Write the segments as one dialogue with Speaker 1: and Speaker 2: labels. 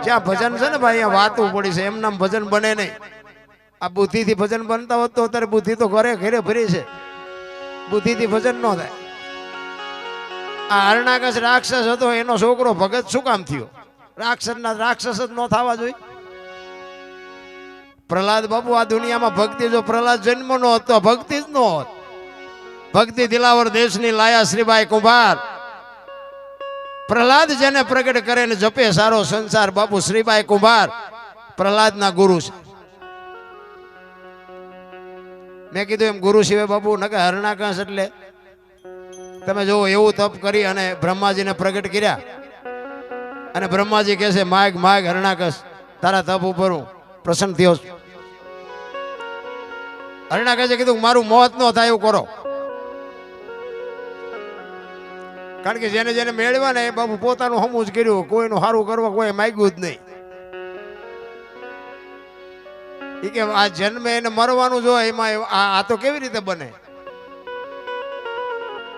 Speaker 1: જ્યાં ભજન છે ને ભાઈ અહીંયા વાતું પડી છે, એમ નામ ભજન બને નહીં. આ બુદ્ધિથી ભજન બનતા હોત તો અત્યારે બુદ્ધિ તો ઘરે ઘરે ભરી છે, બુદ્ધિથી ભજન ન થાય. આ હરણાકશ રાક્ષસ હતો, એનો છોકરો ભગત શું કામ થયો? રાક્ષસના રાક્ષસ જ ન થવા જોઈએ. પ્રહલાદ બાપુ આ દુનિયામાં ભક્તિ, જો પ્રહલાદ જન્મ નો હતો ભક્તિ જ ન હોત. ભક્તિ દિલાવર દેશની લાયા શ્રીબાઈ કુંભાર. પ્રહલાદ જેને પ્રગટ કરે ને જપે સારો સંસાર, બાપુ શ્રીબાઈ કુંભાર પ્રહલાદના ગુરુ છે. મેં કીધું એમ ગુરુ સિવાય બાપુ નકે હરણાકશ એટલે તમે જો એવું તપ કરી અને બ્રહ્માજીને પ્રગટ કર્યા, અને બ્રહ્માજી કહે છે માગ માગ હરણાકશ, તારા તપ ઉપર હું પ્રસન્ન થયો છું. હરણાકશે કીધું મારું મોત ન થાય એવું કરો. કારણ કે જેને જેને મેળવ્યા ને એ બાપુ પોતાનું હમું જ કર્યું, કોઈનું સારું કરવા કોઈ માગ્યું જ નહીં. એ કે આ જન્મે એને મરવાનું જો એમાં આ તો કેવી રીતે બને?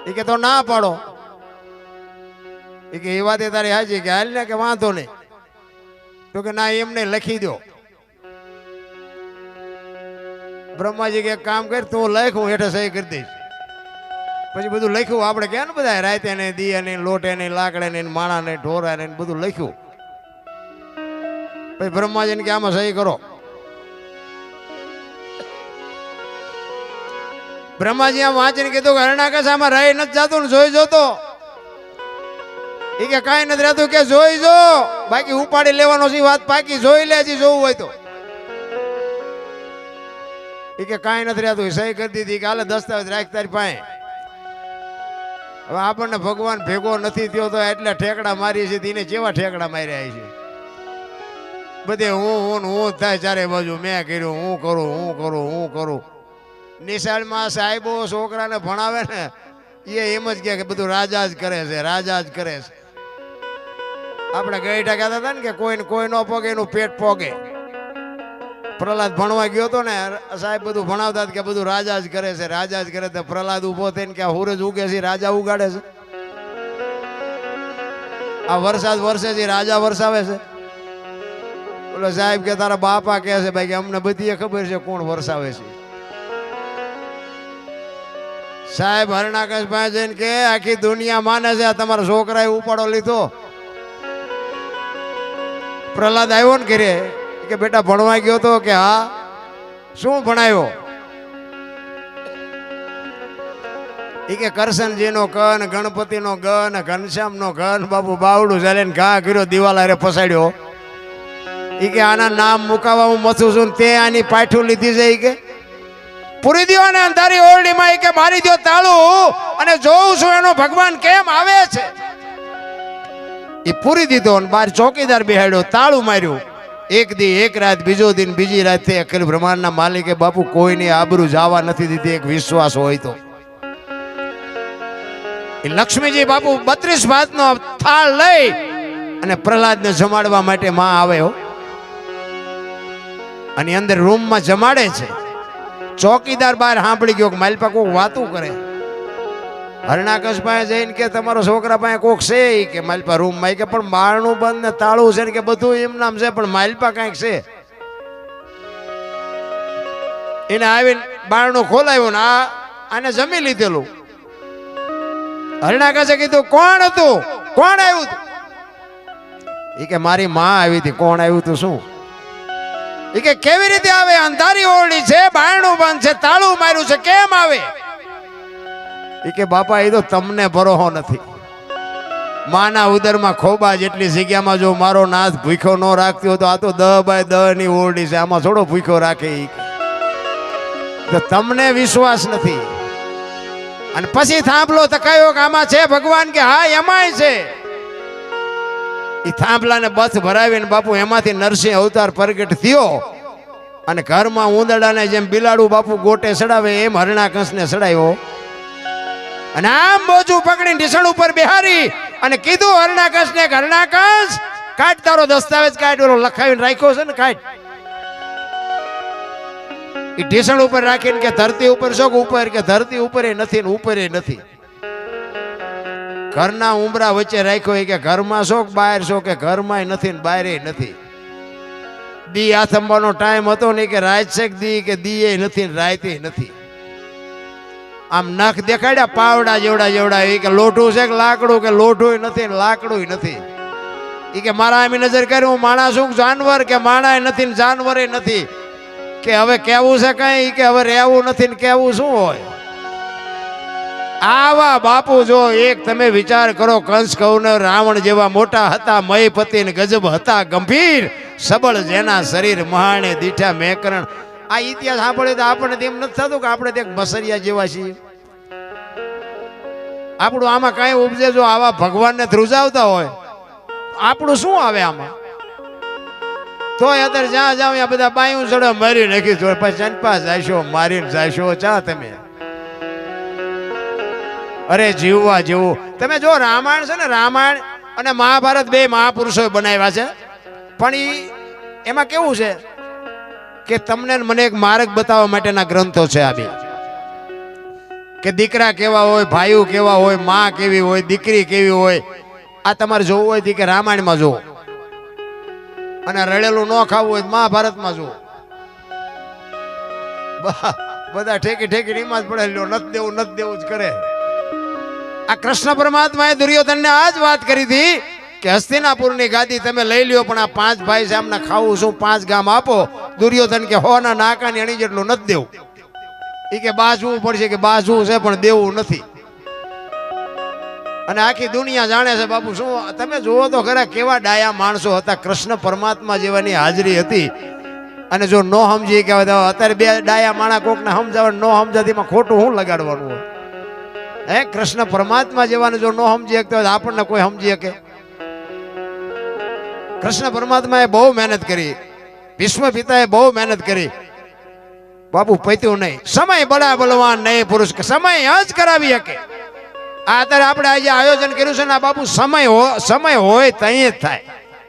Speaker 1: એ કે તો ના પાડો. એ કે એ વાત તારી હાજી કે હાલ ને કે વાંધો નહીં. તો કે ના એમને લખી દો. બ્રહ્માજી કે એક કામ કર, તું લખ, હું હેઠે સહી કરી દઈશ. પછી બધું લખ્યું. આપણે ક્યાં ને બધા રાતે ને દિયે ને લોટે ને લાકડે ને માણા ને ઢોરા ને બધું લખ્યું. પછી બ્રહ્માજી ને કે આમાં સહી કરો. બ્રહ્માજી આમ વાંચીને કીધું કે હરણાકશ આમાં રહી નથી જતું ને જોઈ જોતો. એ કે કાંઈ નથી રહેતું કે જોઈ જો, બાકી ઉપાડી લેવાનો છે વાત પાકી, જોઈ લે હજી જોવું હોય તો. એ કે કાંઈ નથી રહેતું, સહી કરી દીધી કે હાલે દસ્તાવેજ રાખ તારી પાસે. હવે આપણને ભગવાન ભેગો નથી થયો તો એટલે ઠેકડા મારી છે, તેને કેવા ઠેકડા માર્યા છે બધે. હું થાય ચારે બાજુ, મેં કર્યું, હું કરું હું કરું. નિશાળમાં સાહેબો છોકરાને ભણાવે ને એ એમ જ કે બધું રાજા જ કરે છે, રાજા જ કરે છે. આપણે ગઈઠા કહેતા હતા ને કે કોઈ ન પોગે એનું પેટ પોગે. પ્રહલાદ ભણવા ગયો હતો ને, સાહેબ બધું ભણાવતા કે બધું રાજા જ કરે છે, રાજા જ કરે. તો પ્રહલાદ ઉભો થઈને કે આ સૂરજ ઉગે છે રાજા ઉગાડે છે, આ વરસાદ વરસે છે રાજા વરસાવે છે. બોલો સાહેબ કે તારા બાપા કહે છે ભાઈ કે અમને બધી ખબર છે કોણ વરસાવે છે. સાહેબ હરણાકશ પાસે જઈને કે આખી દુનિયા માને છે આ તમારા છોકરાએ ઉપાડો લીધો. પ્રહલાદ આવ્યો ને ઘરે કે બેટા ભણવા ગયો તો કે હા. શું ભણાયો? એ કે કરશનજીનો કન, ગણપતિનો ગન, ઘનશ્યામનો ગન. બાપુ બાવડું ચાલે ને ઘા કર્યો, દિવાલ હારે ફસાડ્યો. એ કે આના નામ મુકાવા હું મથું છું, તે આની પાઠું લીધી છે. એ કે પૂરી દો ને અંધારી ઓરડીમાં. એ કે મારી દો તાળું અને જોઉં છું એનો ભગવાન કેમ આવે છે. એ પૂરી દીધો ને બાર ચોકીદાર બેહાડ્યો, તાળું માર્યું. એક દી એક રાત, બીજો દિન બીજી રાત થી અખિલ બ્રહ્માંડના માલિકે બાપુ કોઈની આબરૂ જવા નથી દીધી. એક વિશ્વાસ હોય તો એ લક્ષ્મીજી બાપુ 32 ભાતનો થાળ લઈ અને પ્રહલાદને જમાડવા માટે માં આવ્યો અને અંદર રૂમમાં જમાડે છે. ચોકીદાર બહાર સાંભળી ગયો કે માલપા કોક વાતું કરે. હરણાકશ પાસે જઈને કે તમારો છોકરા પાસે કોક છે? કે માલપા રૂમમાં. કે પણ બારણું બંધ ને તાળું છે કે બધું એમ નામ છે, પણ માલપા કઈક છે. એને આવીને બારણું ખોલાવ્યું ને આને જમી લીધેલું. હરણાકશે કીધું કોણ હતું, કોણ આવ્યું હતું? એ કે મારી માં આવી હતી. કોણ આવ્યું હતું? શું? એ કે કેવી રીતે આવે? અંધારી ઓરડી છે, બારણું બંધ છે, તાળું માર્યું છે, કેમ આવે? એ કે બાપા એ તો તમને ભરોહો નથી. માના ઉદરમાં ખોબા જેટલી જગ્યામાં જો મારો નાથ ભૂખ્યો ન રાખતી હોય તો આ તો 10 બાય 10 ની ઓરડી છે, આમાં થોડો ભૂખ્યો રાખે. તો તમને વિશ્વાસ નથી. અને પછી થાંભલો તકાયો કે આમાં છે ભગવાન? કે હા એમાંય છે. એ થાંભલાને બથ ભરાવીને બાપુ એમાંથી નરસિંહ અવતાર પ્રગટ થયો અને ઘરમાં ઉંદરડાને જેમ બિલાડું બાપુ ગોટે સડાવે એમ હરણાકશને સડાયો. અને આમ બોજું પકડીને ઢીસણ ઉપર બેહારી અને કીધું હરણાકશને, હરણાકશ કાઢ તારો દસ્તાવેજ, કાઢ. ઓલો લખાવીને રાખ્યો છે ને, કાઢ. એ ઢીસણ ઉપર રાખીને કે ધરતી ઉપર છો કે ઉપર? કે ધરતી ઉપર નથી ને ઉપર નથી. ઘરના ઉંબરા વચ્ચે રાખ્યો એ કે ઘરમાં છો કે બહાર છો કે ઘરમાં નથી ને બહાર નથી. દી આથમવાનો ટાઈમ હતો ને કે રાત છે દી કે દી નથી ને રાતે નથી. આમ નખ દેખાડ્યા પાવડા જેવડા જેવડા એ કે લોઢું છે કે લાકડું કે લોઢું નથી ને લાકડું નથી. એ કે મારા આમી નજર કરી હું માણસ છું જાનવર કે માણા નથી ને જાનવર નથી. કે હવે કેવું છે કઈ કે હવે રહેવું નથી ને કેવું શું હોય. આવા બાપુ જો એક તમે વિચાર કરો કંસ કૌરવ રાવણ જેવા મોટા હતા મયપતિ ને ગજબ હતા ગંભીર સબળ જેના શરીર મહાણે દીઠા મેકરણ. આ ઇતિહાસ સાંભળે તો આપણને એમ નથી થતું કે આપણે એક બસરિયા જેવા છીએ. આપણું આમાં કઈ ઉપજે જો આવા ભગવાનને ધ્રુજાવતા હોય આપણું શું આવે આમાં. તો અત્યારે જ્યાં જાવ ત્યાં બધા બાયું ચડે મારી નાખી તો પછી ચંપા જાયશો મારીને જાયશો ચા તમે. અરે જીવવા જેવું તમે જો રામાયણ છે ને રામાયણ અને મહાભારત બે મહાપુરુષો બનાવ્યા છે. પણ એમાં કેવું છે કે તમને મને એક માર્ગ બતાવવા માટેના ગ્રંથો છે. આ બે કે દીકરા કેવા હોય ભાઈઓ કેવા હોય માં કેવી હોય દીકરી કેવી હોય આ તમારે જોવું હોય કે રામાયણમાં જોવો અને રડેલું ન ખાવું હોય મહાભારતમાં જોવો. બધા ઠેકી ઠેકી રીમાં જ પડેલો નથી દેવું જ કરે. આ કૃષ્ણ પરમાત્માએ દુર્યોધનને આ જ વાત કરી હતી કે હસ્તિનાપુરની ગાદી તમે લઈ લ્યો પણ આ 5 ભાઈ છે આમને ખાવું શું 5 ગામ આપો. દુર્યોધન કે હોના નાકાની અણી જેટલું નથી દેવું. એ કે બાજવું પડશે કે બાજવું છે પણ દેવું નથી. અને આખી દુનિયા જાણે છે બાપુ શું તમે જુઓ તો ખરા કેવા ડાયા માણસો હતા. કૃષ્ણ પરમાત્મા જેવાની હાજરી હતી. અને જો નો સમજી કે અત્યારે બે ડાયા માણા કોકને સમજાવવા નો સમજાતીમાં ખોટું શું લગાડવાનું હોય. હે કૃષ્ણ પરમાત્મા જેવાને જો નો સમજી શકતો હોય આપણને કોઈ સમજી શકે. કૃષ્ણ પરમાત્માએ બહુ મહેનત કરી. ભીષ્મ પિતાએ બહુ મહેનત કરી. બાપુ પૈતું નહીં. સમય બડા બલવાન નહીં પુરુષ સમય જ કરાવી શકે. આ અત્યારે આપણે આજે આયોજન કર્યું છે ને બાપુ સમય હોય તઈ જ થાય.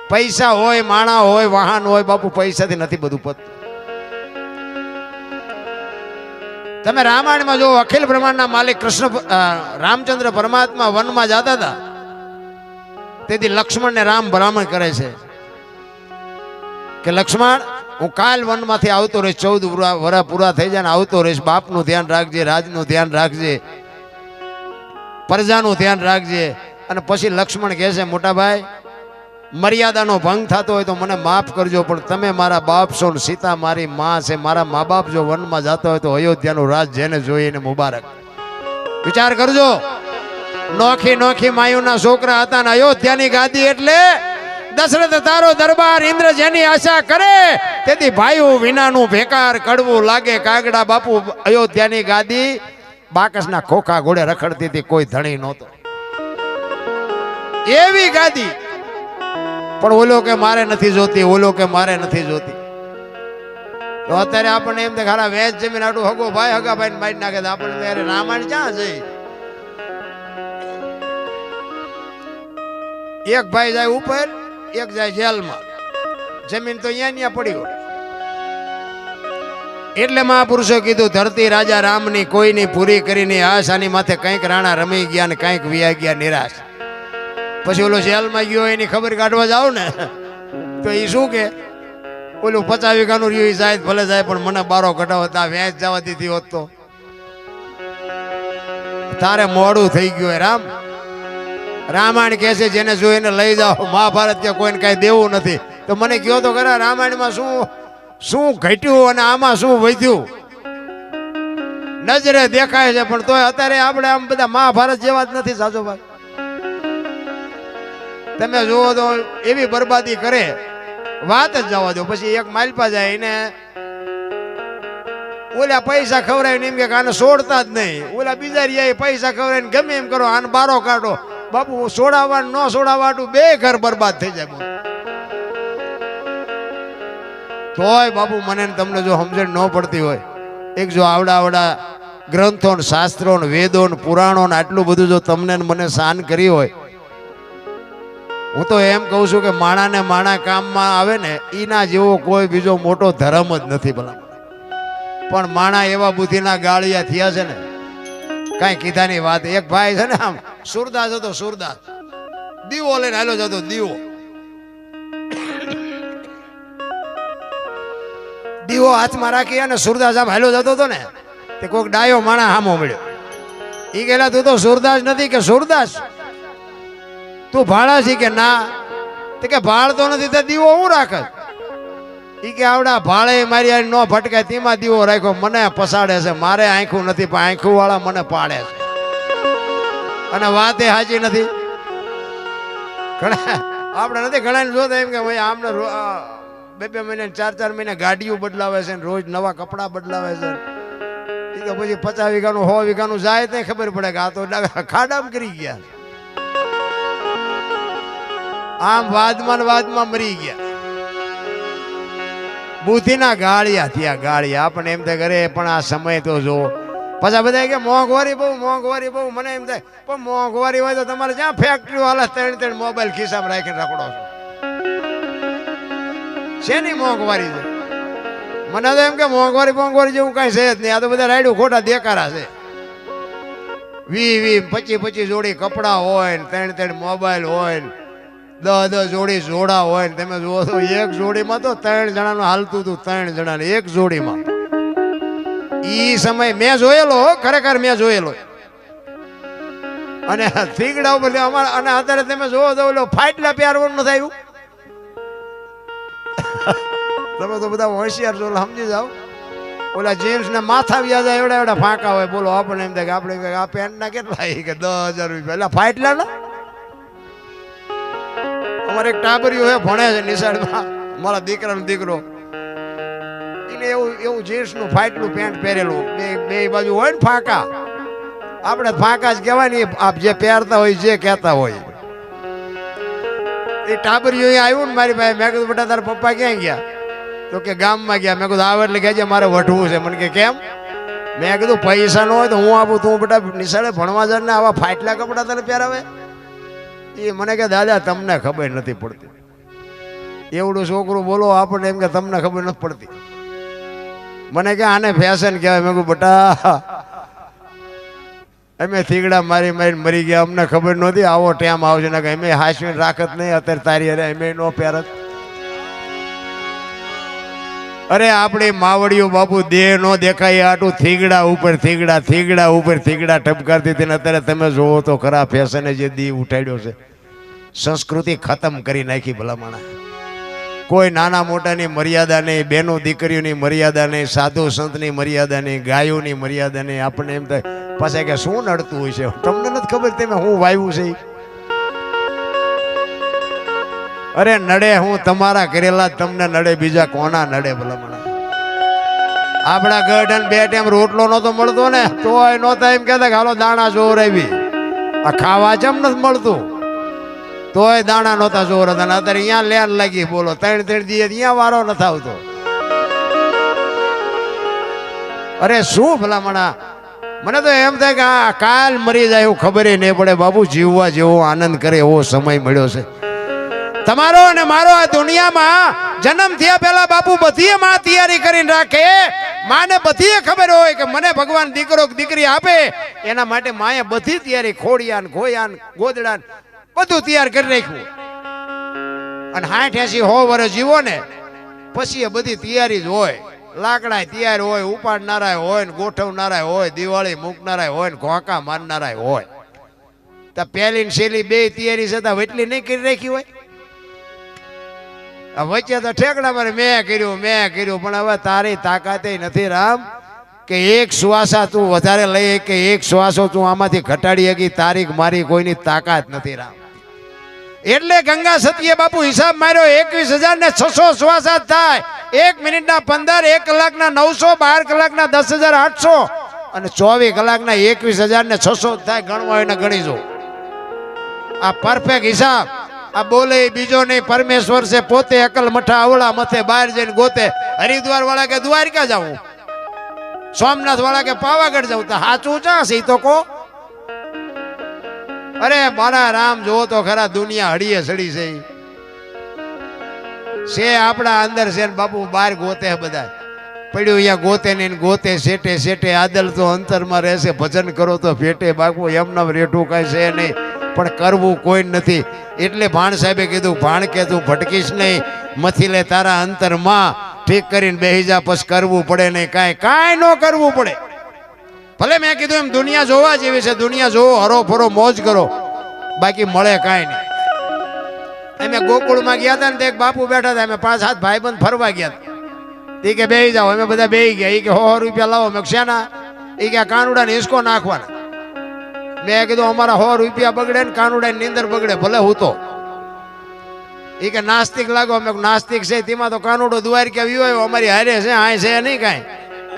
Speaker 1: પૈસા હોય માણા હોય વાહન હોય બાપુ પૈસાથી નથી બધું પતતું. તમે રામાયણમાં જો અખિલ બ્રહ્માંડના માલિક કૃષ્ણ રામચંદ્ર પરમાત્મા વનમાં જતા હતા તેથી લક્ષ્મણને રામ ભલામણ કરે છે કે લક્ષ્મણ હું કાલ વનમાંથી આવતો રહીશ 14 વર્ષ પૂરા થઈ જાય ને આવતો રહીશ. બાપનું ધ્યાન રાખજે રાજનું ધ્યાન રાખજે પ્રજાનું ધ્યાન રાખજે. અને પછી લક્ષ્મણ કહે છે મોટા ભાઈ મર્યાદાનો ભંગ થતો હોય તો મને માફ કરજો પણ તમે મારા બાપ છો ને સીતા મારી માં છે. મારા મા બાપ જો વનમાં જતા હોય તો અયોધ્યાનું રાજ જેને જોઈને મુબારક. વિચાર કરજો નોખી નોખી માયુના છોકરા હતા ને અયોધ્યાની ગાદી એટલે દશરથ તારો દરબાર ઇન્દ્ર જેની આશા કરે તેથી ભાઈઓ વિનાનું ભેકાર કડવું લાગે. કાગડા બાપુ અયોધ્યાની ગાદી બાકસના ખોખા ઘોડે રખડતી હતી કોઈ ધણી નહોતો એવી ગાદી. પણ ઓલો કે મારે નથી જોતી ઓલો કે મારે નથી જોતી. તો અત્યારે આપણને એમ ખારા વેચ જમીન આટલું હગો ભાઈ હગા ભાઈ મારી નાખે તો આપણને રામાયણ ક્યાં જઈ. એક ભાઈ જાય ઉપર એક જાય જેલમાં. જમીન તો અહીંયા પડી હોય. એટલે મહાપુરુષો કીધું ધરતી રાજા રામની કોઈની પૂરી કરીને આશાની માથે કંઈક રાણા રમી ગયા ને કંઈક વિયા ગયા નિરાશ. પછી ઓલો જેલમાં ગયો એની ખબર કાઢવા જાવ ને તો એ શું કે ઓલું 50 વીઘાનું રહ્યું જાય ભલે જાય પણ મને બારો કઢાવો તા વેચ જવા દીધી હોત તો તારે મોડું થઈ ગયું. રામાયણ કહે છે જેને જોઈને લઈ જાઓ. મહાભારત કે કોઈને કઈ દેવું નથી. તો મને કહો તો ખરા રામાયણમાં શું ઘટ્યું અને આમાં શું વધ્યું. નજરે દેખાય છે પણ તોય અત્યારે આપણે આમ બધા મહાભારત જેવા જ નથી સાચો ભાઈ. તમે જુઓ તો એવી બરબાદી કરે વાત જ જવા દો. પછી એક માલપા જાય એને ઓલા પૈસા ખવડાવીને એમ કે આને છોડતા જ નહીં. ઓલા બીજા રહ્યા પૈસા ખવડાવીને ગમે એમ કરો આને બારો કાઢો. બાપુ છોડાવવા ન છોડાવવા બે ઘર બરબાદ થઈ જાય. તોય બાપુ મને તમને જો સમજણ ન પડતી હોય એક જો આવડા ગ્રંથો શાસ્ત્રો વેદો પુરાણો આટલું બધું જો તમને મને શાન કરી હોય હું તો એમ કહું છું કે માણાને માણા કામમાં આવે ને એના જેવો કોઈ બીજો મોટો ધર્મ જ નથી. ભલા પણ માણા એવા બુદ્ધિના ગાળિયા થયા છે ને કાંઈ કીધાની વાત. એક ભાઈ છે ને આમ સુરદાસ હતો સુરદાસ, દીવો લઈને હાલો જતો દીવો. દીવો હાથમાં રાખી અને સુરદાસ આમ હાલો જતો હતો ને તે કોઈક ડાયો માણા હામો મળ્યો. ઈ ગયેલા તું તો સુરદાસ નથી કે સુરદાસ તું ભાડા છી કે ના? તે કે ભાળ તો નથી તે દીવો હું રાખે? ઈ કે આવડા ભાડે મારી આ નો ભટકાય તેમાં દીવો રાખ્યો, મને પસાડે છે, મારે આંખું નથી પણ આંખું વાળા મને પાડે છે. અને વાત એ સાચી નથી. ઘણા આપણે નથી ઘણા જોતા એમ કે ભાઈ આમને 2 મહિને 4 મહિને ગાડીઓ બદલાવે છે, રોજ નવા કપડા બદલાવે છે. એ તો પછી 50 વીઘાનું 100 વીઘાનું જાય તો ખબર પડે કે આ તો ખાડામાં કરી ગયા, આમ વાદમાં મરી ગયા. બુદ્ધિના ગાળિયા થયા ગાળિયા. આપણને એમ થાય કરે પણ આ સમય તો જો. પાછા બધા કે મોંઘવારી બહુ. મને એમ થાય પણ મોંઘવારી હોય તો તમારે જ્યાં ફેક્ટરીઓ હાલે 3 મોબાઈલ ખિસ્સામાં રાખીને રખડો છો. શેની મોંઘવારી છે? મને તો એમ કે મોંઘવારી જેવું કઈ છે જ નહીં. આ તો બધા રાયડું ખોટા દેકારા છે. 20-25 જોડી કપડા હોય ને 3 મોબાઈલ હોય ને 10 જોડી જોડા હોય ને તમે જુઓ તો એક જોડીમાં તો 3 જણાનું હાલતું હતું. 3 જણાને એક જોડીમાં. ઈ સમય મેં જોયેલો, ખરેખર મેં જોયેલો. અને થીગડા ઉપર અમારે અને અત્યારે તમે જોવો તો ઓલો ફાટલા પહેરવાનું નથી આવ્યું. તમે તો બધા હોશિયાર છો, સમજી જાઓ. ઓલા જીન્સ ને માથા વ્યાજ એવડા ફાંકા હોય. બોલો આપણને એમ થાય કે આપણે આ પેન્ટ ના કેટલા કે 10,000 રૂપિયા. એટલે ફાટલા ના અમારે એક ટાબરિયો હે ભણે છે નિશાળમાં, મારા દીકરાનો દીકરો. એને એવું જીન્સ નું ફાટલું પેન્ટ પહેરેલું, બે બાજુ હોય ને ફાંકા. આપણે ફાંકા જ કહેવાય ને, આપ જે પહેરતા હોય જે કહેતા હોય. એ ટાબરિયો આવ્યું ને મારી પાસે. મેં કીધું બેટા તારા પપ્પા ક્યાં ગયા? તો કે ગામમાં ગયા. મેં કીધું આવે એટલે કહેજે મારે વઢવું છે. મને કે કેમ? મેં કીધું પૈસા ન હોય તો હું આપું. તું બેટા નિશાળે ભણવા જાય ને આવા ફાટલા કપડા તને પહેરાવે? એ મને કે દાદા તમને ખબર નથી પડતી. એવડું છોકરું બોલો આપણને એમ કે તમને ખબર નથી પડતી. મને કે આને ફેશન કહેવાય. મેં કહું બેટા અમે થીગડા મારી મરી ગયા, અમને ખબર નહોતી આવો ટાઈમ આવશે ને કે અમે હાસવીને રાખત નહીં. અત્યારે તારી અરે અમે નો પહેરત. અરે આપણી માવડીઓ બાપુ દેહ નો દેખાય આટું થીગડા ઉપર થીગડા ટપકારતી હતી ને અત્યારે તમે જોવો તો ખરા ફેશને જે દી ઉઠાડ્યો છે. સંસ્કૃતિ ખતમ કરી નાખી ભલામણા. કોઈ નાના મોટાની મર્યાદા નહીં, બેનો દીકરીઓની મર્યાદા નહીં, સાધુ સંતની મર્યાદા નહીં, ગાયોની મર્યાદા નહીં. આપણને એમ થાય પાછા કે શું નડતું હોય છે? તમને નથી ખબર તમે હું વાવ્યું છે? અરે નડે હું તમારા કરેલા તમને નડે, બીજા કોના નડે ભલામણા? આપણા ગઢ 2 ટાઈમ રોટલો નતો મળતો ને તોય નહોતા એમ કહેતા કે હાલો દાણા જોર આવી. આ ખાવા જેમ નથી મળતું તોય દાણા નહોતા જોર હતા. અત્યારે અહીંયા લેન લાગી. બોલો 3 દી અહીંયા વારો નથી આવતો. અરે શું ભલામણા? મને તો એમ થાય કે આ કાલ મરી જાય એવું ખબર નહીં પડે. બાબુ જીવવા જેવો આનંદ કરે એવો સમય મળ્યો છે તમારો અને મારો. આ દુનિયામાં જન્મ થયા પહેલા બાપુ બધી માં તૈયારી કરીને રાખે. માને બધી ખબર હોય કે મને ભગવાન દીકરો દીકરી આપે, એના માટે માએ બધી તૈયારી ખોડિયાન ખોયાન ગોદડાન બધું તૈયાર કરી રાખ્યું. અને 60-80-100 વર્ષ જીવો ને પછી એ બધી તૈયારી જ હોય. લાકડા તૈયાર હોય, ઉપાડનારા હોય ને ગોઠવનારા હોય, દિવાળી મૂકનારા હોય ને ઘોંકા મારનારા હોય. તો પહેલી શેલી 2 તૈયારી છતાં એટલી નહીં કરી રાખી હોય. વચ્ચે તો ઠેકડા મારે મેં કર્યું પણ હવે તારી તાકાતે નથી રામ કે એક શ્વાસા તું વધારે લઈ કે એક શ્વાસો તું આમાંથી ઘટાડી શકી. તારીખ મારી કોઈની તાકાત નથી રામ. એટલે ગંગા સતીએ બાપુ હિસાબ માર્યો 21,600 શ્વાસા થાય. 1 મિનિટના 15, 1 કલાકના 900, 12 કલાકના 10,800 અને 24 કલાકના 21,600 થાય. ગણવા એને ગણી જો. આ પરફેક્ટ હિસાબ. આ બોલે બીજો નહીં, પરમેશ્વર છે પોતે. અકલ મઠા અવળા મથે બહાર જઈને ગોતે. હરિદ્વાર વાળા કે દ્વારકા જાઉં, સોમનાથ વાળા કે પાવાગઢ જાઉં. તો સાચું ચા છે તો કો? અરે મારા રામ જોવો તો ખરા દુનિયા હડીએ સડી છે આપણા અંદર છે ને બાપુ બહાર ગોતે બધા. પડ્યું અહીંયા ગોતે ને ગોતે શેટે શેટે આદલ તો અંતરમાં રહેશે, ભજન કરો તો ભેટે બાકુ એમના રેઠું કાંઈ છે નહીં, પણ કરવું કોઈ નથી. એટલે ભાણ સાહેબે કીધું, ભાણ કે તું ભટકીશ નહીં, મથી લે તારા અંતરમાં, ઠીક કરીને બેહી જા, પછી કરવું પડે નહીં, કાંઈ ન કરવું પડે. ભલે મેં કીધું એમ દુનિયા જોવા જેવી છે, દુનિયા જોવો, હરો ફરો મોજ કરો, બાકી મળે કાંઈ નહીં. અમે ગોકુળમાં ગયા હતા ને તે એક બાપુ બેઠા હતા, અમે 5-7 ભાઈબંધ ફરવા ગયા હતા. એ કે બેહી જાઓ, અમે બધા બેહી ગયા. એ કે 100 રૂપિયા લાવો. મેં શેના? એ કે કાનુડા ને હિસકો નાખવાના. મેં કીધું અમારા 100 રૂપિયા બગડે ને કાનુડા ની નીંદર બગડે, ભલે હું તો. એ કે નાસ્તિક લાગો. મેં નાસ્તિક છે તેમાં તો કાનુડો દ્વારકા આવ્યો, અમારી હારે છે, આ છે નહીં કાંઈ.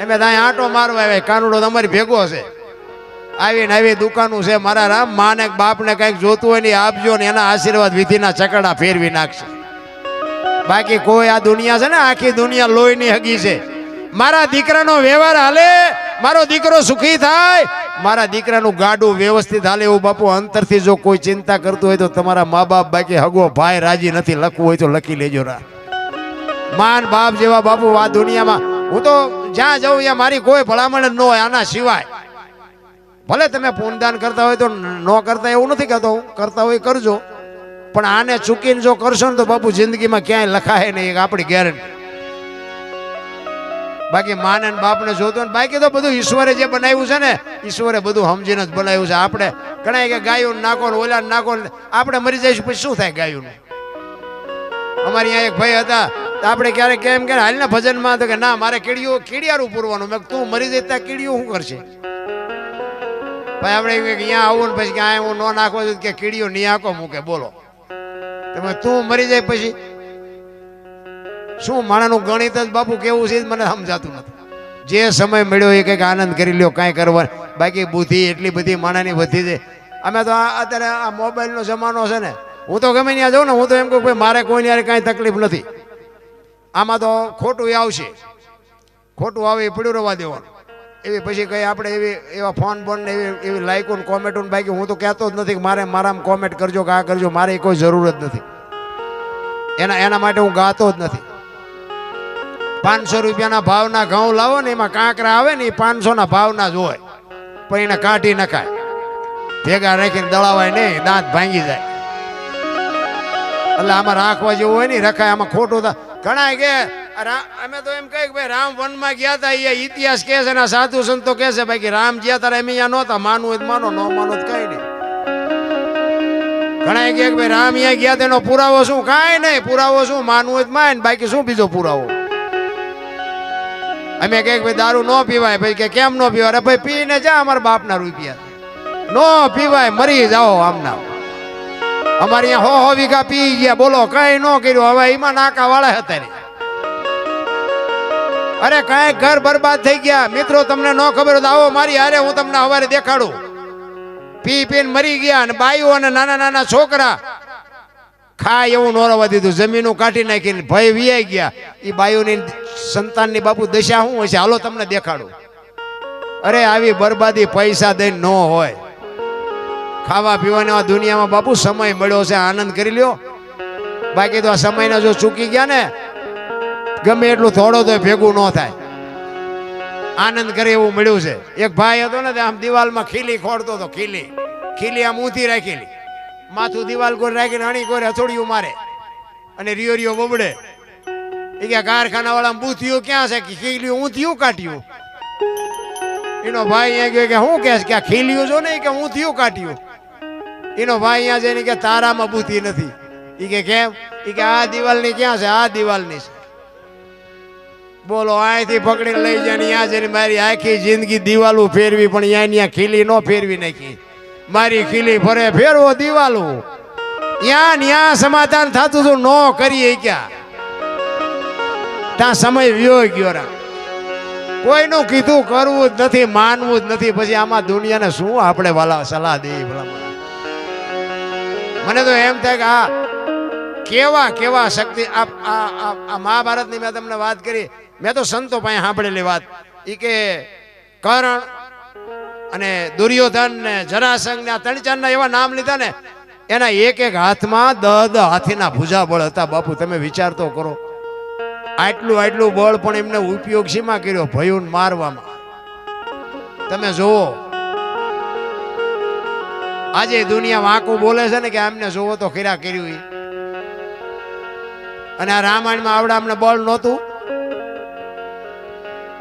Speaker 1: અમે ત્યાં આંટો મારવા આવ્યા, કાનુડો તમારી ભેગો છે. આવીને આવી દુકાનું છે. મારા રામ માને બાપને કંઈક જોતું હોય ને આપજો ને, એના આશીર્વાદ વિધિના ચકડા ફેરવી નાખશે. બાકી કોઈ આ દુનિયા છે ને, આખી દુનિયા લોહીની હગી છે. મારા દીકરાનો વ્યવહાર હાલે, મારો દીકરો સુખી થાય, મારા દીકરાનું ગાડું વ્યવસ્થિત હાલે એવું બાપુ અંતરથી જો કોઈ ચિંતા કરતું હોય તો તમારા મા બાપ બાકી હગો ભાઈ રાજી નથી, લખવું હોય તો લખી લેજો. માન બાપ જેવા બાપુ આ દુનિયામાં, હું તો જ્યાં જાઉં ત્યાં મારી કોઈ ભલામણ જ ન હોય આના સિવાય. ભલે તમે પૂનદાન કરતા હોય તો ન કરતા એવું નથી કહેતો, હું કરતા હોય કરજો, પણ આને ચૂકીને જો કરશો ને તો બાપુ જિંદગીમાં ક્યાંય લખાય નહીં, એક આપણી ગેરંટી. બાકી માને બાપને જોતો ને, બાકી તો બધું ઈશ્વરે જે બનાવ્યું છે ને, ઈશ્વરે બધું સમજીને જ બનાવ્યું છે. આપણે ઘણા કે ગાયું નાખો ને ઓલા નાખો ને, આપણે મરી જઈશું પછી શું થાય ગાયું? અમારી અહીંયા એક ભાઈ હતા, આપણે ક્યારેક કેમ કે હાલ ને ભજનમાં તો કે ના મારે કીડિયારું પૂરવાનું. મેં તું મરી જાય ત્યાં કીડિયું શું કરશે? ભાઈ આપણે અહીંયા આવું ને પછી કે આ હું ન નાખવા દઉં કે કીડીઓ નહીં આંકો મૂકે. બોલો તમે તું મરી જાય પછી શું? માણાનું ગણિત જ બાપુ કેવું છે મને સમજાતું નથી. જે સમય મળ્યો એ કંઈક આનંદ કરી લ્યો, કાંઈ કરવાનું. બાકી બુદ્ધિ એટલી બધી માણાની વધી છે. અમે તો અત્યારે આ મોબાઈલનો જમાનો છે ને, હું તો ગમે ત્યાં જાઉં ને, હું તો એમ કહું ભાઈ મારે કોઈની યારે કાંઈ તકલીફ નથી. આમાં તો ખોટું આવશે, ખોટું આવે એ પડ્યું રહેવા દેવાનું. એવી પછી કઈ આપણે એવા ફોન બોન ને એવી લાઈકો ને કોમેન્ટો ને, બાકી હું તો કહેતો જ નથી કે મારે મારામાં કોમેન્ટ કરજો કે આ કરજો, મારે કોઈ જરૂર જ નથી. એના માટે હું ગાતો જ નથી. 500 રૂપિયાના ભાવના ઘઉં લાવો ને, એમાં કાંકરા આવે ને એ 500ના ભાવના જ હોય, પણ એને કાઢી નખાય, ભેગા રાખીને દળાવાય નહીં, દાંત ભાંગી જાય. એટલે આમાં રાખવા જેવું હોય ને રખાય. આમાં ખોટું ઘણા કે અમે તો એમ કહે કે ભાઈ રામ વનમાં ગયા હતા, એ ઇતિહાસ કહે છે ને, સાધુ સંતો કહે છે. બાકી રામ ગયા તારા એમ અહીંયા નહોતા. માનવું હોય તો માનો, ન માનો તો કઈ નહીં. ઘણા કે ભાઈ રામ અહીંયા ગયા તેનો પુરાવો શું? કાંઈ નહીં, પુરાવો શું? માનવું હોય તો માન, બાકી શું બીજો પુરાવો? અમે કહે ભાઈ દારૂ ન પીવાય. ભાઈ કે કેમ ન પીવાય? અરે ભાઈ પીને જા, અમારા બાપના રૂપિયા ન પીવાય, મરી જાઓ આમના. અમારે અહીંયા 100 વીઘા પી ગયા, બોલો કઈ ન કર્યું. હવે એમાં નાકા વાળા હતા ને, અરે કઈ ઘર બરબાદ થઈ ગયા. મિત્રો તમને ન ખબર તો આવો મારી હારે, હું તમને સવારે દેખાડું. પી પીને મરી ગયા, અને બાઈઓ અને નાના નાના છોકરા ખાય એવું ન રહેવા દીધું, જમીનો કાઢી નાખીને ભય વિયાઈ ગયા. એ બાઈઓની સંતાનની બાપુ દશા શું હોય છે, હાલો તમને દેખાડું. અરે આવી બરબાદી પૈસા દઈને ન હોય. ખાવા પીવાના દુનિયામાં બાપુ સમય મળ્યો છે, આનંદ કરી લ્યો. બાકી તો આ સમયને જો ચૂકી ગયા ને, ગમે એટલું થોડો તો ભેગું ન થાય. આનંદ કરે એવું મળ્યું છે. એક ભાઈ હતો ને, આમ દિવાલમાં ખીલી ખોડતો હતો. ખીલી આમ ઊંધી રાખેલી, માથું દિવાલ કોઈ રાખીને અણી કોઈ હથોડિયું મારે અને રિયો બબડે. એ કે કારખાના વાળા બૂથિયું ક્યાં છે? ખીલી ઊંધિયું કાઢ્યું. એનો ભાઈ અહીંયા ગયો કે શું કે ખીલ્યું છો ને, કે ઊંધિયું કાઢ્યું. એનો ભાઈ અહીંયા જઈને કે તારામાં બૂથી નથી. એ કે કેમ? એ કે આ દિવાલની ક્યાં છે? આ દિવાલની છે. બોલો અહીંથી પકડીને લઈ જાય ને ત્યાં જઈને મારી આખી જિંદગી દિવાલું ફેરવી, પણ ત્યાં ખીલી ન ફેરવી નાખી. મારી ખીલી ફરે ફેરવો દિવાલું. ત્યાં સમાધાન થતું હતું, ન કરીએ ક્યાં? ત્યાં સમય વ્યો ગયો. કોઈનું કીધું કરવું જ નથી, માનવું જ નથી. પછી આમાં દુનિયાને શું આપણે વાલા સલાહ દે? મને તો એમ થાય કે કેવા શક્તિ. આ મહાભારતની મેં તમને વાત કરી, મેં તો સંતો પાસે સાંભળેલી વાત. એ કે કર્ણ અને દુર્યોધન ને જરાસંઘ ને આ 3-4 ના એવા નામ લીધા ને, એના એક હાથમાં 10 હાથીના ભુજા બળ હતા. બાપુ તમે વિચાર તો કરો. આટલું બળ પણ એમને ઉપયોગ શેમાં કર્યો? ભયુન મારવામાં. તમે જુઓ આજે દુનિયા વાંકું બોલે છે ને કે આમને જોવો તો ખીરા કર્યું. અને આ રામાયણમાં આવડા અમને બળ નહોતું,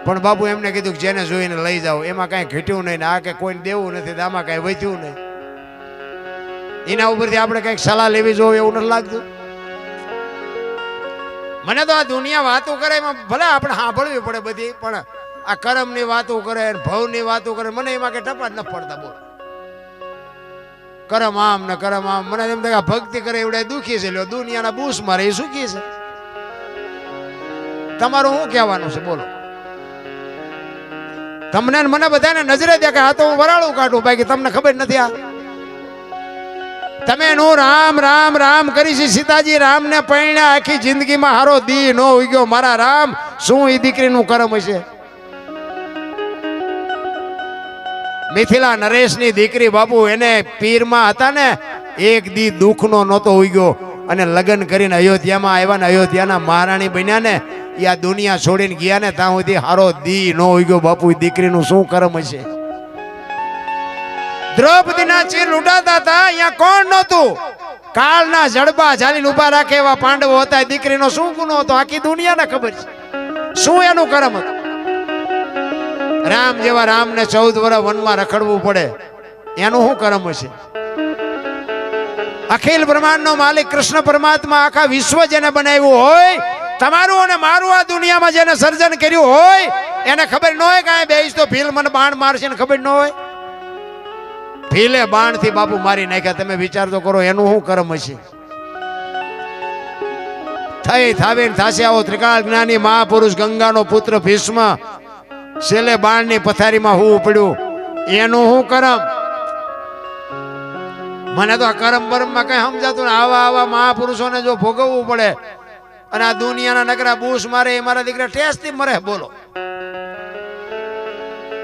Speaker 1: પણ બાપુ એમને કીધું કે જેને જોઈને લઈ જાઓ. એમાં કઈ ઘટ્યું નહીં ને આ કે કોઈને દેવું નથી, આમાં કઈ વધ્યું નહીં. એના ઉપરથી આપણે કઈક સલાહ લેવી જોઈએ એવું નથી લાગતું? મને તો આ દુનિયા વાતો કરે એમાં ભલે આપણે સાંભળવી પડે બધી, પણ આ કર્મની વાતો કરે, ભવની વાતો કરે, મને એમાં કઈ ટપા જ ન પડતા. બોલ કરમ આમ ને કરમ આમ. મને એમ થાય ભક્તિ કરે એવડે દુખી છે, લ્યો દુનિયાના બૂસ મારે એ સુખી છે. તમારું શું કહેવાનું છે બોલો? તમને મને બધાને નજરે દેખાય, આ તો હું વરાળું કાઢું, બાકી તમને ખબર નથી. આ તમે નું રામ રામ રામ કરી છે. સીતાજી રામ ને પૈણ્યા, આખી જિંદગીમાં હારો દી નો ઉગ્યો. મારા રામ શું એ દીકરીનું કર્મ હશે? મિથિલા નરેશની દીકરી બાપુ, એને પીરમાં હતા ને, એક દી દુઃખનો નહોતો ઉગ્યો. અને લગ્ન કરીને અયોધ્યામાં આવ્યા ને, અયોધ્યાના મહારાણી બન્યા ને, એ આ દુનિયા છોડીને ગયા ને, ત્યાં સુધી હારો દી નો ઉગ્યો. બાપુ દીકરીનું શું કર્મ હશે? દ્રૌપદીના ચીર લૂંટાતા હતા, અહીંયા કોણ નહોતું? કાળના જડબા ઝાલીને ઉભા રાખે એવા પાંડવો હતા. દીકરીનો શું ગુનો હતો? આખી દુનિયાને ખબર છે શું એનું કર્મ હતું. રામ જેવા રામને 14 વર્ષ વનમાં રખડવું પડે, એનું શું કર્મ હશે? અખિલ બ્રહ્માંડનો માલિક કૃષ્ણ પરમાત્મા, આખા વિશ્વ જેને બનાવ્યું હોય, તમારું અને મારું આ દુનિયામાં જેને સર્જન કર્યું હોય, એને ખબર ન હોય કે આ બેસ તો ભીલ મને બાણ મારશે ને ખબર ન હોય? ભીલે બાણ થી બાપુ મારી નાખ્યા. તમે વિચાર તો કરો એનું શું કર્મ હશે? થઈ થાવીને થાશે આવો ત્રિકાળ જ્ઞાની મહાપુરુષ ગંગાનો પુત્ર ભીષ્મ, છેલ્લે બાણની પથારીમાં હું પડ્યું, એનું શું કર્મ? મને તો આ કર્મ બરમમાં કઈ સમજાતું ને. આવા મહાપુરુષોને જો ભોગવવું પડે અને આ દુનિયાના નકરા બૂસ મારે, એ મારા દીકરા ટેસ્ટથી મરે. બોલો,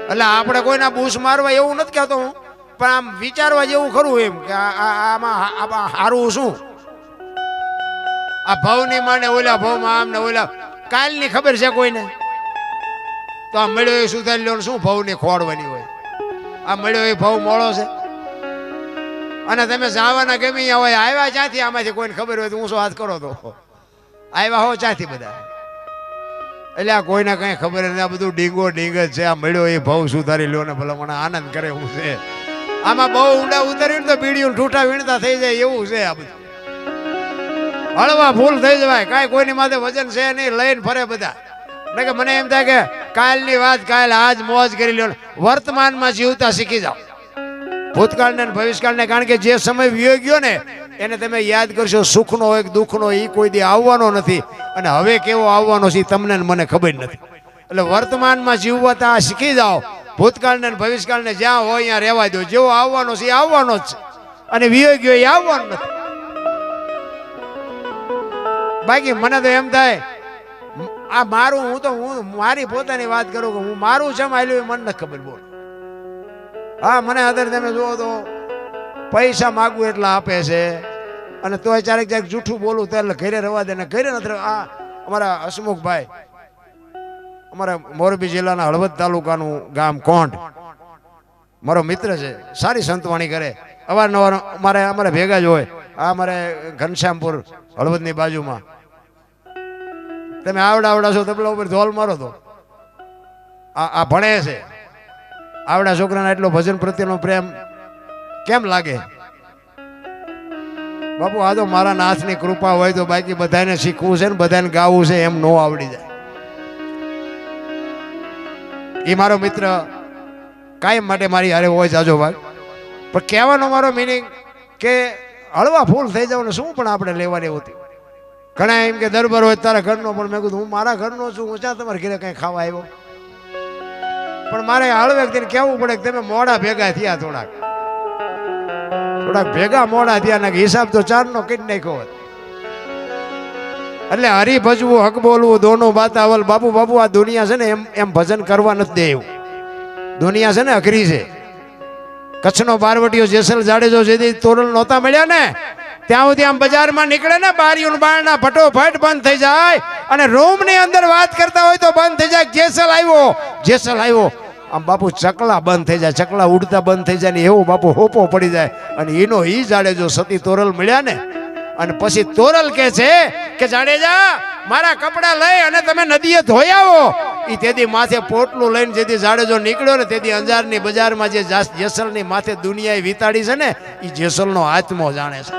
Speaker 1: એટલે આપણે કોઈના બૂસ મારવા એવું નથી કહેતો હું, પણ આમ વિચારવા જેવું ખરું એમ કે આમાં હારું શું? આ ભવની માને ઓલા ભવમાં આમ ને ઓલા કાલની ખબર છે કોઈને? તો આ મળ્યો એ સુધારી લો, શું ભવની ખોડવાની હોય? આ મળ્યો એ ભવ મોળો છે. અને તમે જવાના ગમે હોય, આવ્યા ક્યાંથી? આમાંથી કોઈને ખબર હોય તો ઊંચો હાથ કરો તો આવ્યા હો ક્યાંથી બધા? એટલે આ કોઈને કઈ ખબર નથી. આ બધું ડીંગો ડીંગ જ છે. આ મળ્યો એ ભવ સુધારી લો ને ભલા મને આનંદ કરે એવું છે. આમાં બહુ ઊંડા ઉતર્યું તો બીડીયું ઠૂઠા વીણતા થઈ જાય એવું છે. આ બધું હળવા ફૂલ થઈ જવાય. કાંઈ કોઈની માથે વજન છે નહીં, લઈને ફરે બધા. એટલે કે મને એમ થાય કે કાલની વાત કાલ, આજ મોજ કરી લો. વર્તમાનમાં જીવતા શીખી જાઓ, ભૂતકાળને ભવિષ્યકાળને. કારણ કે જે સમય વિયો ગયો ને એને તમે યાદ કરશો. સુખનો હોય કે દુઃખનો, એ કોઈ દી આવવાનો નથી. અને હવે કેવો આવવાનો છે તમને મને ખબર નથી. એટલે વર્તમાનમાં જીવતા શીખી જાઓ. ભૂતકાળને ભવિષ્યકાળને જ્યાં હોય ત્યાં રહેવા દો. જેવો આવવાનો છે એ આવવાનો જ છે, અને વિયો ગયો એ આવવાનો નથી. બાકી મને તો એમ થાય આ મારું, હું મારી પોતાની વાત કરું કે હું મારું છે માયલું મને નથી ખબર. બોલ, હા મને અત્યારે તમે જુઓ તો પૈસા માગવું એટલા આપે છે, અને તોય ક્યારેક જૂઠું બોલું તો એટલે ઘરે રવા દે ને ઘરે નથી. આ અમારા હસમુખભાઈ, અમારા મોરબી જિલ્લાના હળવદ તાલુકાનું ગામ કોંઢ, મારો મિત્ર છે, સારી સંતવાણી કરે. અવારનવાર અમારે ભેગા જ હોય. આ અમારે ઘનશ્યામપુર હળવદની બાજુમાં. તમે આવડા છો તબલા ઉપર ધોલ મારો તો આ ભણે છે. આવડા છોકરાને એટલો ભજન પ્રત્યેનો પ્રેમ કેમ લાગે? બાપુ આ તો મારા નાથની કૃપા હોય તો. બાકી બધાને શીખવું છે ને બધાને ગાવું છે એમ નો આવડી જાય. એ મારો મિત્ર કાયમ માટે મારી હારે હોય જાજો ભાગ. પણ કહેવાનો મારો મિનિંગ કે હળવા ફૂલ થઈ જાવ ને શું પણ આપણે લેવાની હોતી. ઘણા એમ કે દરબાર હોય તારા ઘરનો, પણ મેં કીધું હું મારા ઘરનો છું, હું ચા તમારા ઘરે કઈ ખાવા આવ્યો? પણ મારે હળવેક દિન કહેવું પડે કે તમે મોડા ભેગા થયા, થોડાક ભેગા મોડા થયા ને હિસાબ તો 4નો કરી નાખ્યો હોત. એટલે હરી ભજવું, હક બોલવું, દોનો બાતાવલ. બાપુ આ દુનિયા છે ને એમ ભજન કરવા નથી દે એવું. દુનિયા છે ને અઘરી છે. કચ્છનો બારવટીયો જેસલ જાડેજો જેથી તોરલ નહોતા મળ્યા ને ત્યાં સુધી આમ બજારમાં નીકળે ને બારીઓ બારણા ફટોફટ બંધ થઈ જાય અને રૂમની અંદર વાત કરતા હોય તો બંધ થઈ જાય. જેસલ આવ્યો આમ બાપુ ચકલા બંધ થઈ જાય, ચકલા ઉડતા બંધ થઈ જાય ને એવો બાપુ હોપો પડી જાય. અને એનો ઈ જાડેજો સતી તોરલ મળ્યા ને અને પછી તોરલ કે છે કે જાડેજા મારા કપડા લઈ અને તમે નદીએ ધોઈ આવો. ઈ તેદી માથે પોટલું લઈને જેથી જાડેજો નીકળ્યો ને તેદી અંજારની બજારમાં જે જેસલની માથે દુનિયાએ વિતાડી છે ને ઈ જેસલનો આત્મો જાણે છે.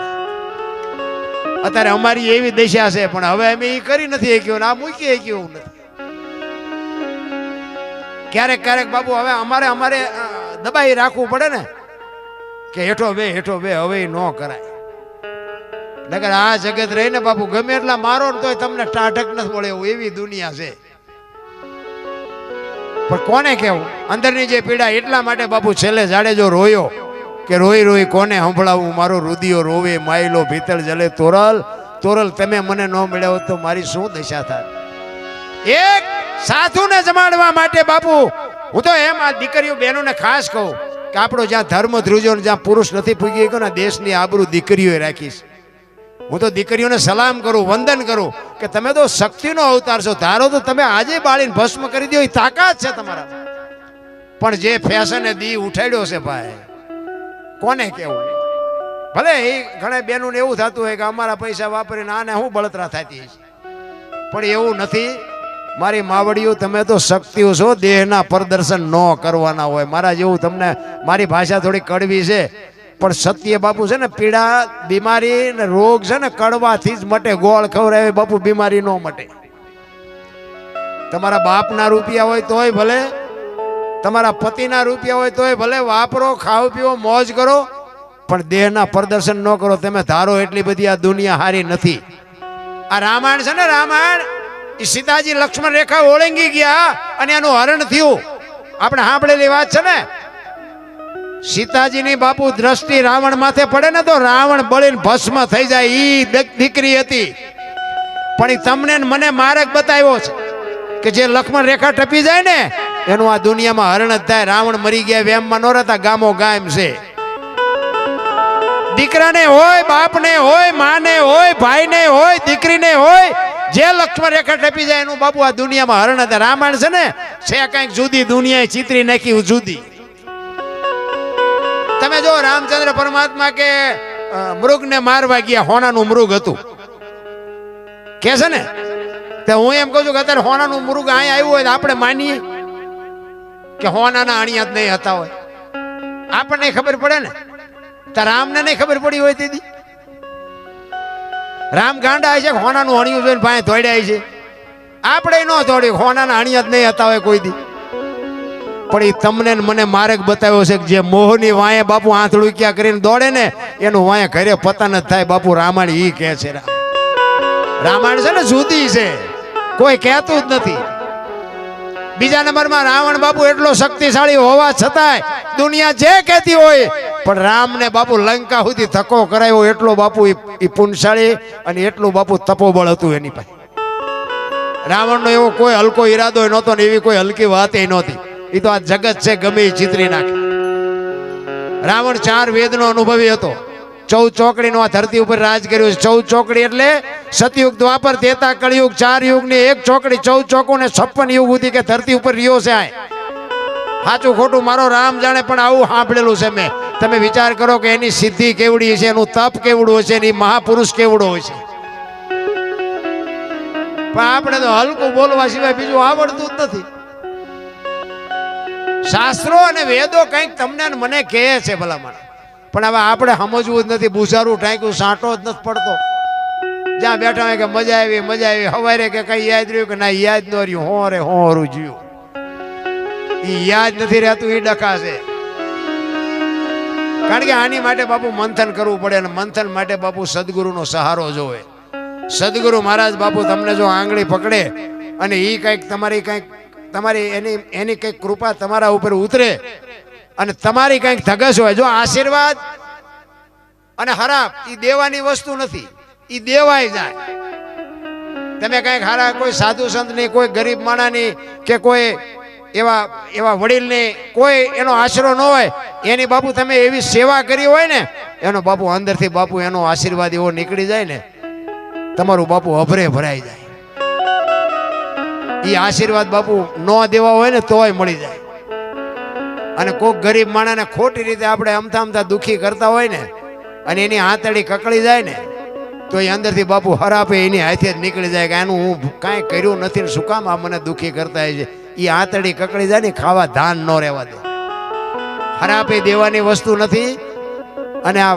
Speaker 1: અત્યારે અમારી એવી દશા છે પણ હવે અમે ઈ કરી નથી શક્યું ને આ મૂકી શક્યું નથી. ક્યારેક ક્યારેક બાપુ હવે અમારે દબાઈ રાખવું પડે ને કે હેઠો બે હવે ન કરાય. નકર આ જગત રહીને બાપુ ગમે એટલા મારો ને તોય તમને ટાઢક નથી મળે એવું એવી દુનિયા છે. પણ કોને કેવું અંદરની જે પીડા એટલા માટે બાપુ છેલ્લે જાડેજો રોયો કે રોઈ કોને સંભળાવું મારો રુદિયો રોવે માયલો ભીતળ જલે તોરલ તમે મને ન મળ્યા હોત તો મારી શું દશા થાય. એક સાધુને જમાડવા માટે બાપુ હું તો એમ આ દીકરીઓ બહેનોને ખાસ કહું કે આપણો જ્યાં ધર્મ ધ્રુજો જ્યાં પુરુષ નથી પૂગી ગયો ને દેશની આબરૂ દીકરીઓએ રાખીશ. હું તો દીકરીઓને સલામ કરું વંદન કરું કે તમે તો શક્તિનો અવતાર છો. ધારો તો તમે આજે બાળીને ભસ્મ કરી દો એ તાકાત છે તમારા. પણ જે ફેશને દી ઉઠાડ્યો છે ભાઈ કોને કેવું. ભલે એ ઘણા બહેનોને એવું થતું હોય કે અમારા પૈસા વાપરીને આને હું બળતરા થતી પણ એવું નથી. મારી માવડીઓ તમે તો શક્તિઓ છો દેહના પ્રદર્શન ન કરવાના હોય. મારા જેવું તમને મારી ભાષા થોડી કડવી છે પણ સત્ય બાપુ છે ને પીડા બીમારી ને રોગ છે ને કડવાથી જ મટે. ગોળ ખવડાવે બાપુ બીમારી ન મટે. તમારા બાપના રૂપિયા હોય તોય ભલે, તમારા પતિના રૂપિયા હોય તોય ભલે વાપરો, ખાઓ પીવો, મોજ કરો, પણ દેહના પ્રદર્શન ન કરો. તમે ધારો એટલી બધી આ દુનિયા હારી નથી. આ રામાયણ છે ને રામાયણ એ સીતાજી લક્ષ્મણ રેખા ઓળંગી ગયા અને એનું હરણ થયું. આપણે સાંભળેલી વાત છે ને સીતાજીની બાપુ દ્રષ્ટિ રાવણ માથે પડે ને તો રાવણ બળીને ભસ્મ થઈ જાય. ઈ દીકરી હતી પણ એ તમને મને માર્ગ બતાવ્યો છે કે જે લક્ષ્મણ રેખા ટપી જાય ને એનું આ દુનિયામાં હરણ જ થાય. રાવણ મરી ગયા વેમમાં ન રહેતા ગામો ગામ છે. દીકરાને હોય, બાપને હોય, માને હોય, ભાઈને હોય, દીકરીને હોય, જે લક્ષ્મણ રેખા ટપી જાય એનું બાપુ આ દુનિયામાં હરણ હતા. રામાયણ છે ને છે કઈક જુદી દુનિયાએ ચિત્રી નાખી જુદી. તમે જો રામચંદ્ર પરમાત્મા કે મૃગને મારવા ગયા, હોનાનું મૃગ હતું કે છે ને. તો હું એમ કહું છું કે અત્યારે હોનાનું મૃગ અહીંયા આવ્યું હોય તો આપણે માનીએ કે હોનાના અણિયા જ નહીં હતા હોય? આપણને ખબર પડે ને. તો રામને નહીં ખબર પડી હોય તેથી રામ ગાંડા છે હોનાનું અણિયું જોઈને પાસે દોડ્યા છે. આપણે ન દોડ્યું, હોનાના અણિયા જ નહીં હતા હોય કોઈ દી. પણ એ તમને મને માર્ગ બતાવ્યો છે કે જે મોહની વાંયે બાપુ આંથળું ક્યાં કરીને દોડે ને એનું વાંયે ઘરે પતન જ થાય. બાપુ રામાયણ ઈ કહે છે. રામાયણ છે ને જુદી છે, કોઈ કહેતું જ નથી. બીજા નંબરમાં રાવણ બાપુ એટલો શક્તિશાળી હોવા છતાંય દુનિયા જે કહેતી હોય પણ રામને બાપુ લંકા સુધી ધક્કો કરાયો એટલો બાપુ એ પુણશાળી અને એટલું બાપુ તપોબળ હતું એની પાસે. રાવણનો એવો કોઈ હલકો ઈરાદો નહોતો ને એવી કોઈ હલકી વાત નહોતી. એ તો આ જગત છે ગમે એ ચિત્રી નાખે. રાવણ 4 વેદનો અનુભવી હતો. 14 ચોકડીનો આ ધરતી ઉપર રાજ કર્યું છે. 14 ચોકડી એટલે સતયુગ, દ્વાપર, ત્રેતા, કળિયુગ 4 યુગની એક ચોકડી. 14 ચોકો ને 56 યુગ સુધી કે ધરતી ઉપર રહ્યો છે. આ સાચું ખોટું મારો રામ જાણે પણ આવું સાંભળેલું છે મેં. તમે વિચાર કરો કે એની સિદ્ધિ કેવડી છે, એનું તપ કેવડું હશે, એની મહાપુરુષ કેવડો હોય છે. પણ આપણે તો હલકું બોલવા સિવાય બીજું આવડતું જ નથી. શાસ્ત્રો અને વેદો કંઈક તમને મને કહે છે ભલામણ, પણ હવે આપણે સમજવું જ નથી. બુઝારું ટાંક્યું સાંટો જ નથી પડતો. જ્યાં બેઠા હોય કે મજા આવી હવારે કે કઈ યાદ રહ્યું કે ના યાદ ન રહ્યું. હોરું જ્યું ઈ યાદ નથી રહેતું. એ ડખા છે. કારણ કે આની માટે બાપુ મંથન કરવું પડે અને મંથન માટે બાપુ સદગુરુનો સહારો જોવે. સદગુરુ મહારાજ બાપુ તમને જો આંગળી પકડે અને એ કંઈક તમારી એની કંઈક કૃપા તમારા ઉપર ઉતરે અને તમારી કંઈક ધગસ હોય. જો આશીર્વાદ અને હરાપ એ દેવાની વસ્તુ નથી, એ દેવાય જાય. તમે કંઈક હારા કોઈ સાધુ સંતની, કોઈ ગરીબ માણાની કે કોઈ એવા વડીલની કોઈ એનો આશરો ન હોય એની બાપુ તમે એવી સેવા કરી હોય ને એનો બાપુ અંદરથી બાપુ એનો આશીર્વાદ એવો નીકળી જાય ને, તમારું બાપુ અભરે ભરાઈ જાય. એ આશીર્વાદ બાપુ ન દેવા હોય ને તોય મળી જાય. અને કોઈક ગરીબ માણસને ખોટી રીતે આપણે અમથા અમથા દુખી કરતા હોય ને, અને એની આંતળી કકળી જાય ને, તો એ અંદરથી બાપુ હરાપે એની હાથે જ નીકળી જાય કે આનું હું કાંઈ કર્યું નથી ને શું કામ આ મને દુખી કરતા છે. એ આંતળી કકળી જાય ને, ખાવા ધાન ન રહેવા દે. હરાપે દેવાની વસ્તુ નથી. અને આ